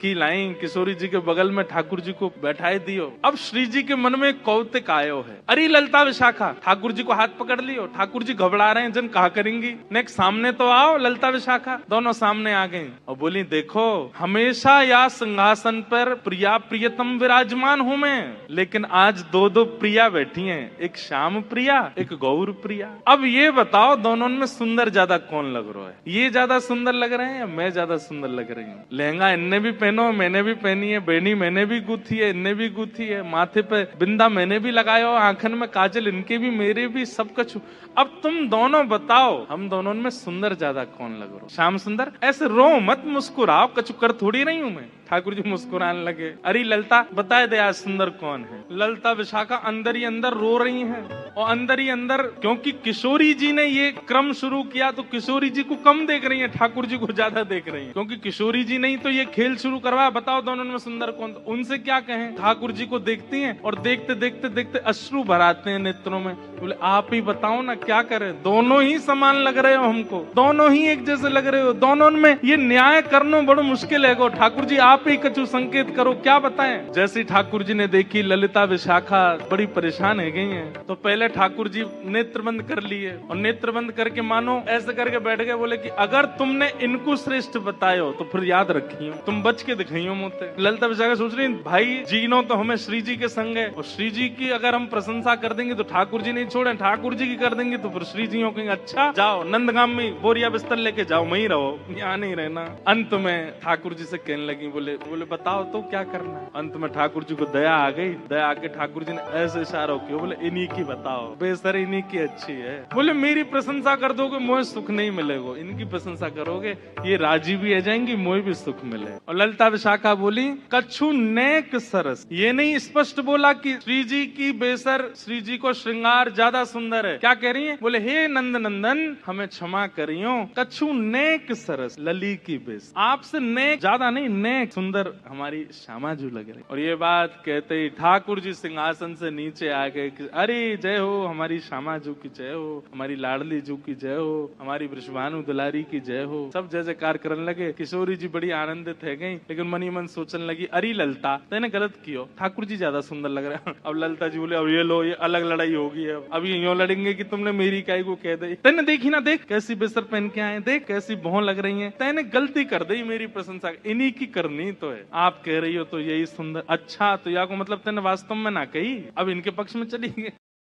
की लाई किशोरी जी के बगल में ठाकुर जी को बैठाए दियो। अब श्री जी के मन में कौतिक आयो है, अरे ललता विशाखा, ठाकुर जी को हाथ पकड़ लियो, ठाकुर जी घबरा रहे हैं, जन कहा करेंगी, नेक्स्ट सामने तो आओ ललता विशाखा। दोनों सामने आ गई और बोली देखो हमेशा या सिंहासन पर प्रिया प्रियतम विराजमान हूं मैं, लेकिन आज दो दो प्रिया बैठी हैं, एक श्याम प्रिया एक गौर प्रिया। अब ये बताओ दोनों में सुंदर ज्यादा कौन लग रहा है? ये ज्यादा सुंदर लग रहे हैं या मैं ज्यादा सुंदर लग रही हूँ? लहंगा इनने भी पहनो, मैंने भी पहनी है, बेनी मैंने भी गुथी है, इनने भी गुथी है, माथे पे बिंदा मैंने भी लगाया, आंखन में काजल इनके भी मेरे भी, सब कुछ। अब तुम दोनों बताओ हम दोनों में सुंदर ज्यादा कौन लग रहा? श्याम सुंदर? ऐसे रो मत, मुस्कुराओ, कछु कर थोड़ी नहीं हूं मैं। ठाकुर जी मुस्कुराने लगे, अरे ललता बताए दे आज सुंदर कौन है। ललता विशाखा अंदर ही अंदर रो रही हैं और अंदर ही अंदर, क्योंकि किशोरी जी ने ये क्रम शुरू किया तो किशोरी जी को कम देख रही हैं, ठाकुर जी को ज्यादा देख रही हैं, क्योंकि किशोरी जी नहीं तो ये खेल शुरू करवाया। बताओ दोनों में सुंदर कौन? उनसे क्या कहें? ठाकुर जी को देखती हैं और देखते देखते देखते अश्रु भराते हैं नेत्रों में। बोले आप ही बताओ ना क्या करें, दोनों ही समान लग रहे हो हमको, दोनों ही एक जैसे लग रहे हो, दोनों में ये न्याय करना बड़ा मुश्किल है। ठाकुर जी आप ही कछु संकेत करो, क्या बताएं? जैसे ठाकुर जी ने देखी ललिता विशाखा बड़ी परेशान है गई हैं, तो पहले ठाकुर जी नेत्र बंद कर लिए और नेत्र बंद करके मानो ऐसे करके बैठ गए। बोले कि अगर तुमने इनको श्रेष्ठ बतायो तो फिर याद रखियो, तुम बच के दिखाइयो मुझे। ललिता विशाखा सोच रही भाई जीनो तो हमें श्री जी के संग है, और श्री जी की अगर हम प्रशंसा कर देंगे तो ठाकुर जी नहीं छोड़े, ठाकुर जी की कर देंगे तो फिर श्री जी कहेंगे अच्छा जाओ नंदगाम में बोरिया बिस्तर लेके जाओ, वहीं रहो, यहाँ नहीं रहना। अंत में ठाकुर जी से कहने लगी, बोले बताओ तो क्या करना है? अंत में ठाकुर जी को दया आ गई, दया आके ठाकुर जी ने ऐसे इशारा किया, बोले इन्हीं की बताओ, बेसर इन्हीं की अच्छी है। बोले मेरी प्रशंसा कर दोगे मुझे सुख नहीं मिलेगा, इनकी प्रशंसा करोगे ये राजी भी आ जाएंगी, मुझे भी सुख मिले। और ललिता विशाखा बोली कछु नेक सरस, ये नहीं स्पष्ट बोला कि श्री जी की बेसर श्री जी को श्रृंगार ज्यादा सुंदर है। क्या कह रही है? बोले हे नंद नंदन हमें क्षमा करियो, कछु नेक सरस लली की बेस, आपसे नेक ज्यादा नहीं, नेक सुंदर हमारी श्यामा जू लग रही। और ये बात कहते ही ठाकुर जी सिंहासन से नीचे आ गए, अरे जय हो हमारी श्यामा जू की जय हो, हमारी लाडली जू की जय हो, हमारी वृषभानु दुलारी की जय हो। सब जय जयकार करने लगे। किशोरी जी बड़ी आनंदित है गई, लेकिन मनी मन सोचने लगी अरे ललता तेने गलत कियो, ठाकुर जी ज्यादा सुंदर लग रहे हैं। अब ललता जी बोले अब ये लो ये अलग लड़ाई होगी, अब ये यूं लड़ेंगे कि तुमने मेरी काई को कह दी, तेने देखी ना, देख कैसी बेसर पहन के आए, देख कैसी भौं लग रही है, तेने गलती कर दी, मेरी प्रशंसा इन्हीं की करनी तो है, आप कह रही हो तो यही सुंदर। अच्छा तो या को मतलब तेने वास्तव में ना कही, अब इनके पक्ष में चली गई।